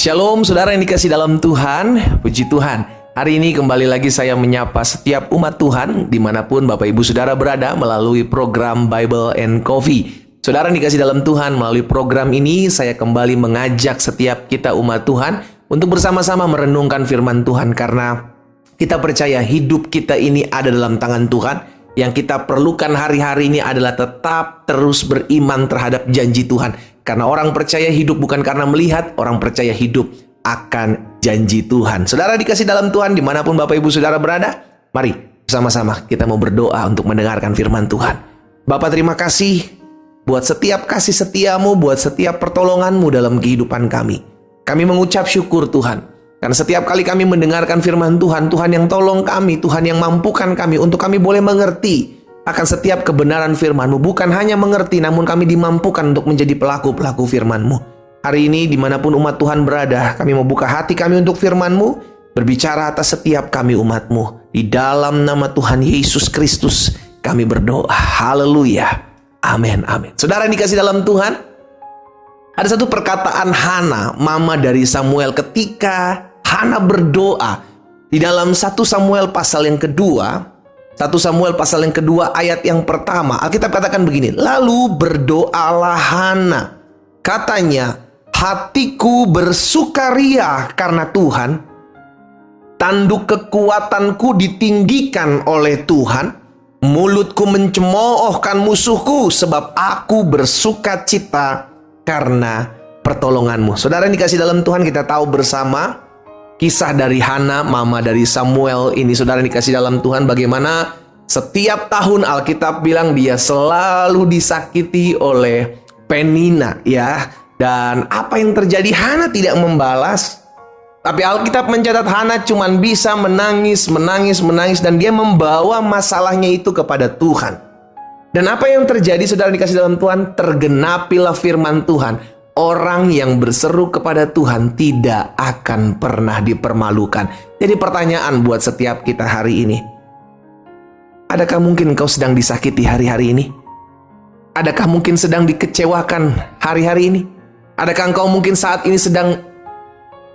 Shalom saudara yang dikasih dalam Tuhan, puji Tuhan. Hari ini kembali lagi saya menyapa setiap umat Tuhan dimanapun Bapak Ibu Saudara berada melalui program Bible and Coffee. Saudara yang dikasih dalam Tuhan, melalui program ini saya kembali mengajak setiap kita umat Tuhan untuk bersama-sama merenungkan firman Tuhan, karena kita percaya hidup kita ini ada dalam tangan Tuhan. Yang kita perlukan hari-hari ini adalah tetap terus beriman terhadap janji Tuhan. Karena orang percaya hidup bukan karena melihat, orang percaya hidup akan janji Tuhan. Saudara dikasih dalam Tuhan, dimanapun Bapak Ibu Saudara berada, mari bersama-sama kita mau berdoa untuk mendengarkan firman Tuhan. Bapa, terima kasih buat setiap kasih setiamu, buat setiap pertolonganmu dalam kehidupan kami. Kami mengucap syukur Tuhan. Karena setiap kali kami mendengarkan firman Tuhan, Tuhan yang tolong kami, Tuhan yang mampukan kami untuk kami boleh mengerti akan setiap kebenaran firman-Mu. Bukan hanya mengerti, namun kami dimampukan untuk menjadi pelaku-pelaku firman-Mu. Hari ini dimanapun umat Tuhan berada, kami mau buka hati kami untuk firman-Mu, berbicara atas setiap kami umat-Mu. Di dalam nama Tuhan Yesus Kristus kami berdoa. Haleluya. Amin, amin. Saudara yang dikasih dalam Tuhan, ada satu perkataan Hana, mama dari Samuel, ketika Hana berdoa di dalam 1 Samuel pasal yang kedua, 1 Samuel pasal yang kedua ayat yang pertama, Alkitab katakan begini, lalu berdoalah Hana, katanya, hatiku bersukaria karena Tuhan, tanduk kekuatanku ditinggikan oleh Tuhan, mulutku mencemoohkan musuhku, sebab aku bersukacita karena pertolonganmu. Saudara yang dikasih dalam Tuhan, kita tahu bersama kisah dari Hana, mama dari Samuel ini. Saudara yang dikasih dalam Tuhan, bagaimana setiap tahun Alkitab bilang dia selalu disakiti oleh Penina, ya. Dan apa yang terjadi? Hana tidak membalas. Tapi Alkitab mencatat Hana cuma bisa menangis, dan dia membawa masalahnya itu kepada Tuhan. Dan apa yang terjadi, saudara dikasih dalam Tuhan? Tergenapilah firman Tuhan. Orang yang berseru kepada Tuhan tidak akan pernah dipermalukan. Jadi pertanyaan buat setiap kita hari ini, adakah mungkin engkau sedang disakiti hari-hari ini? Adakah mungkin sedang dikecewakan hari-hari ini? Adakah engkau mungkin saat ini sedang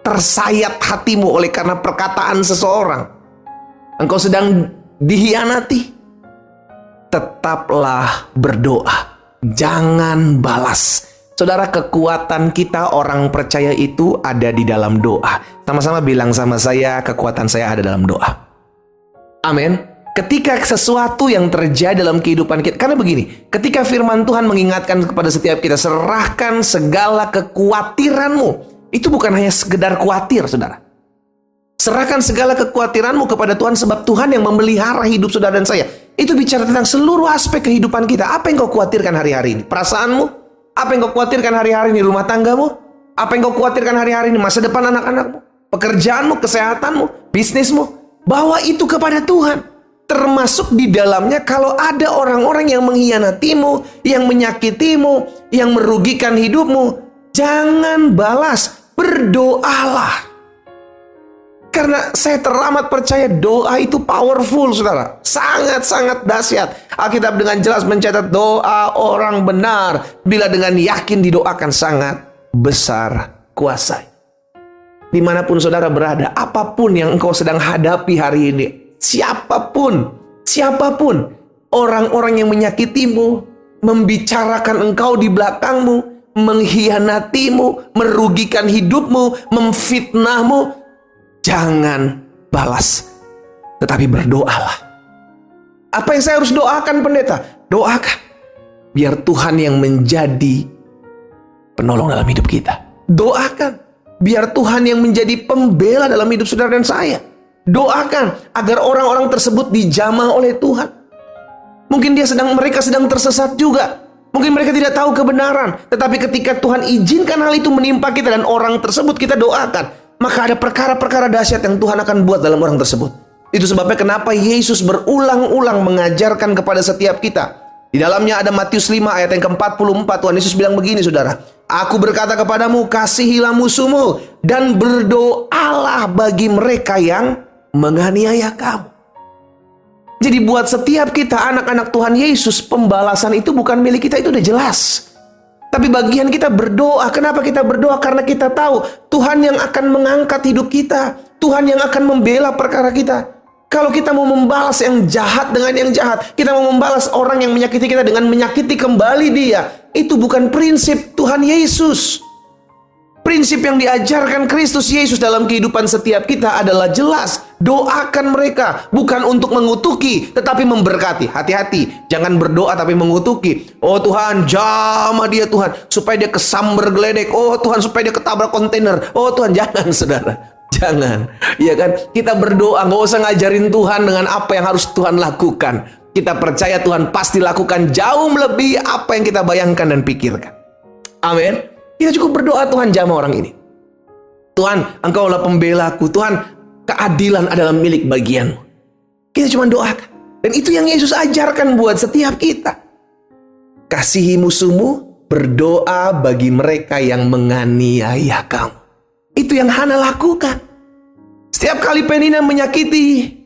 tersayat hatimu oleh karena perkataan seseorang? Engkau sedang dihianati? Tetaplah berdoa, jangan balas. Saudara, kekuatan kita orang percaya itu ada di dalam doa. Sama-sama bilang sama saya, kekuatan saya ada dalam doa. Amin. Ketika sesuatu yang terjadi dalam kehidupan kita, karena begini, ketika firman Tuhan mengingatkan kepada setiap kita, serahkan segala kekhawatiranmu. Itu bukan hanya sekedar khawatir, saudara. Serahkan segala kekhawatiranmu kepada Tuhan, sebab Tuhan yang memelihara hidup saudara dan saya. Itu bicara tentang seluruh aspek kehidupan kita. Apa yang kau khawatirkan hari-hari ini? Perasaanmu? Apa yang kau khawatirkan hari-hari ini? Rumah tanggamu? Apa yang kau khawatirkan hari-hari ini? Masa depan anak-anakmu? Pekerjaanmu? Kesehatanmu? Bisnismu? Bawa itu kepada Tuhan. Termasuk di dalamnya kalau ada orang-orang yang mengkhianatimu, yang menyakitimu, yang merugikan hidupmu, jangan balas. Berdoalah. Karena saya teramat percaya doa itu powerful, saudara. Sangat-sangat dahsyat. Alkitab dengan jelas mencatat doa orang benar, bila dengan yakin didoakan, sangat besar kuasa. Dimanapun saudara berada, apapun yang engkau sedang hadapi hari ini, siapapun, orang-orang yang menyakitimu, membicarakan engkau di belakangmu, mengkhianatimu, merugikan hidupmu, memfitnahmu, jangan balas, tetapi berdoalah. Apa yang saya harus doakan, pendeta? Doakan biar Tuhan yang menjadi penolong dalam hidup kita. Doakan biar Tuhan yang menjadi pembela dalam hidup saudara dan saya. Doakan agar orang-orang tersebut dijamah oleh Tuhan. Mungkin mereka sedang tersesat juga. Mungkin mereka tidak tahu kebenaran, tetapi ketika Tuhan izinkan hal itu menimpa kita dan orang tersebut kita doakan, maka ada perkara-perkara dahsyat yang Tuhan akan buat dalam orang tersebut. Itu sebabnya kenapa Yesus berulang-ulang mengajarkan kepada setiap kita. Di dalamnya ada Matius 5 ayat yang ke-44. Tuhan Yesus bilang begini, saudara. Aku berkata kepadamu, kasihilah musuhmu dan berdoalah bagi mereka yang menganiaya kamu. Jadi buat setiap kita anak-anak Tuhan Yesus, pembalasan itu bukan milik kita, itu udah jelas. Tapi bagian kita berdoa. Kenapa kita berdoa? Karena kita tahu Tuhan yang akan mengangkat hidup kita. Tuhan yang akan membela perkara kita. Kalau kita mau membalas yang jahat dengan yang jahat, kita mau membalas orang yang menyakiti kita dengan menyakiti kembali dia, itu bukan prinsip Tuhan Yesus. Prinsip yang diajarkan Kristus Yesus dalam kehidupan setiap kita adalah jelas. Doakan mereka, bukan untuk mengutuki, tetapi memberkati. Hati-hati, jangan berdoa tapi mengutuki. Oh Tuhan, jamah dia Tuhan, supaya dia kesambar geledek. Oh Tuhan, supaya dia ketabrak kontainer. Oh Tuhan, jangan saudara. Jangan, ya kan? Kita berdoa, nggak usah ngajarin Tuhan dengan apa yang harus Tuhan lakukan. Kita percaya Tuhan pasti lakukan jauh lebih apa yang kita bayangkan dan pikirkan. Amin. Kita cukup berdoa, Tuhan jamah orang ini. Tuhan, Engkaulah pembelaku. Tuhan, keadilan adalah milik bagianmu. Kita cuma doakan. Dan itu yang Yesus ajarkan buat setiap kita. Kasihi musuhmu, berdoa bagi mereka yang menganiaya kamu. Itu yang Hana lakukan. Setiap kali Penina menyakiti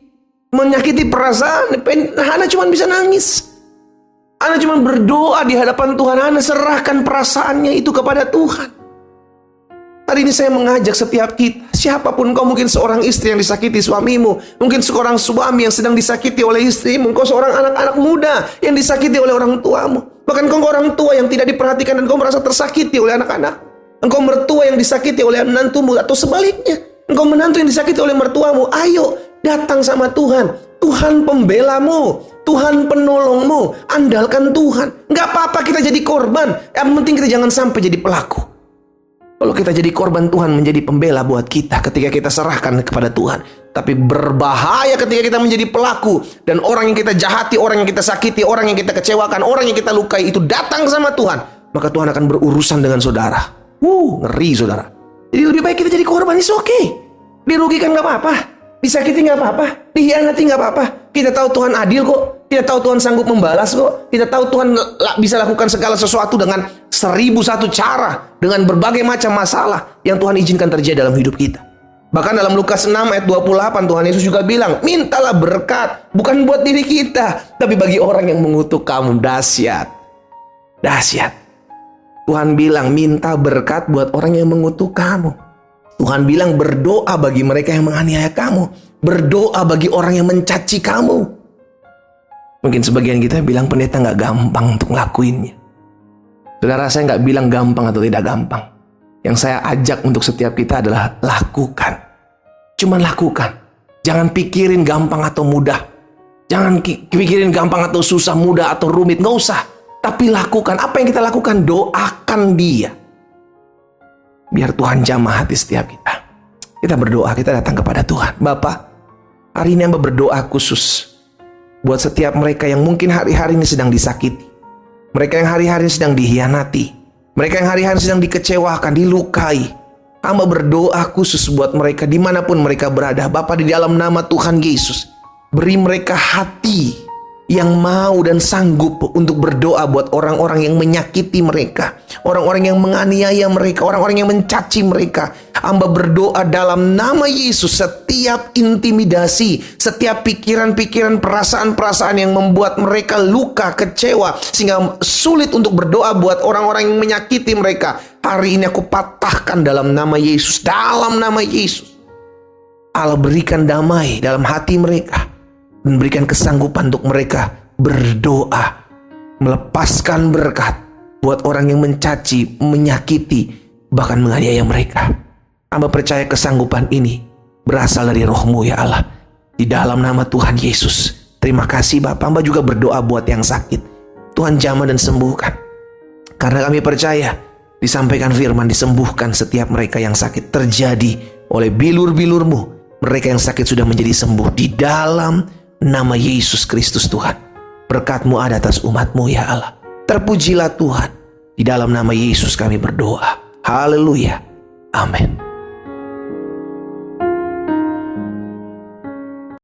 perasaan, Hana cuma bisa nangis. Hana cuma berdoa di hadapan Tuhan. Hana serahkan perasaannya itu kepada Tuhan. Hari ini saya mengajak setiap kita, siapapun kau, mungkin seorang istri yang disakiti suamimu, mungkin seorang suami yang sedang disakiti oleh istrimu, kau seorang anak-anak muda yang disakiti oleh orang tuamu, bahkan kau orang tua yang tidak diperhatikan dan kau merasa tersakiti oleh anak-anak. Engkau mertua yang disakiti oleh menantumu, atau sebaliknya, engkau menantu yang disakiti oleh mertuamu. Ayo datang sama Tuhan. Tuhan pembelamu, Tuhan penolongmu. Andalkan Tuhan. Nggak apa-apa kita jadi korban, yang penting kita jangan sampai jadi pelaku. Kalau kita jadi korban, Tuhan menjadi pembela buat kita ketika kita serahkan kepada Tuhan. Tapi berbahaya ketika kita menjadi pelaku, dan orang yang kita jahati, orang yang kita sakiti, orang yang kita kecewakan, orang yang kita lukai itu datang sama Tuhan, maka Tuhan akan berurusan dengan saudara. Ngeri saudara. Jadi lebih baik kita jadi korban, is okay. Dirugikan nggak apa-apa, disakiti nggak apa-apa, dihianati nggak apa-apa. Kita tahu Tuhan adil kok. Kita tahu Tuhan sanggup membalas kok. Kita tahu Tuhan bisa lakukan segala sesuatu dengan 1001 cara, dengan berbagai macam masalah yang Tuhan izinkan terjadi dalam hidup kita. Bahkan dalam Lukas 6 ayat 28 Tuhan Yesus juga bilang, mintalah berkat bukan buat diri kita, tapi bagi orang yang mengutuk kamu. Dahsyat. Dahsyat. Tuhan bilang minta berkat buat orang yang mengutuk kamu. Tuhan bilang berdoa bagi mereka yang menganiaya kamu. Berdoa bagi orang yang mencaci kamu. Mungkin sebagian kita bilang, pendeta nggak gampang untuk ngelakuinnya. Saudara, saya nggak bilang gampang atau tidak gampang. Yang saya ajak untuk setiap kita adalah lakukan. Cuman lakukan. Jangan pikirin gampang atau mudah. Jangan pikirin gampang atau susah, mudah atau rumit. Nggak usah. Tapi lakukan. Apa yang kita lakukan? Doakan dia. Biar Tuhan jamah hati setiap kita. Kita berdoa, kita datang kepada Tuhan. Bapa, hari ini hamba berdoa khusus buat setiap mereka yang mungkin hari-hari ini sedang disakiti. Mereka yang hari-hari ini sedang dihianati. Mereka yang hari-hari sedang dikecewakan, dilukai. Hamba berdoa khusus buat mereka dimanapun mereka berada. Bapa, di dalam nama Tuhan Yesus, beri mereka hati yang mau dan sanggup untuk berdoa buat orang-orang yang menyakiti mereka, orang-orang yang menganiaya mereka, orang-orang yang mencaci mereka. Hamba berdoa dalam nama Yesus, setiap intimidasi, setiap pikiran-pikiran, perasaan-perasaan yang membuat mereka luka, kecewa, sehingga sulit untuk berdoa buat orang-orang yang menyakiti mereka, hari ini aku patahkan dalam nama Yesus. Dalam nama Yesus, Allah berikan damai dalam hati mereka dan berikan kesanggupan untuk mereka berdoa, melepaskan berkat buat orang yang mencaci, menyakiti, bahkan menganiaya mereka. Hamba percaya kesanggupan ini berasal dari roh-Mu ya Allah. Di dalam nama Tuhan Yesus. Terima kasih Bapak. Hamba juga berdoa buat yang sakit. Tuhan jamah dan sembuhkan. Karena kami percaya, disampaikan firman, disembuhkan setiap mereka yang sakit. Terjadi oleh bilur-bilur-Mu. Mereka yang sakit sudah menjadi sembuh. Di dalam nama Yesus Kristus Tuhan. Berkat-Mu ada atas umat-Mu ya Allah. Terpujilah Tuhan. Di dalam nama Yesus kami berdoa. Haleluya. Amin.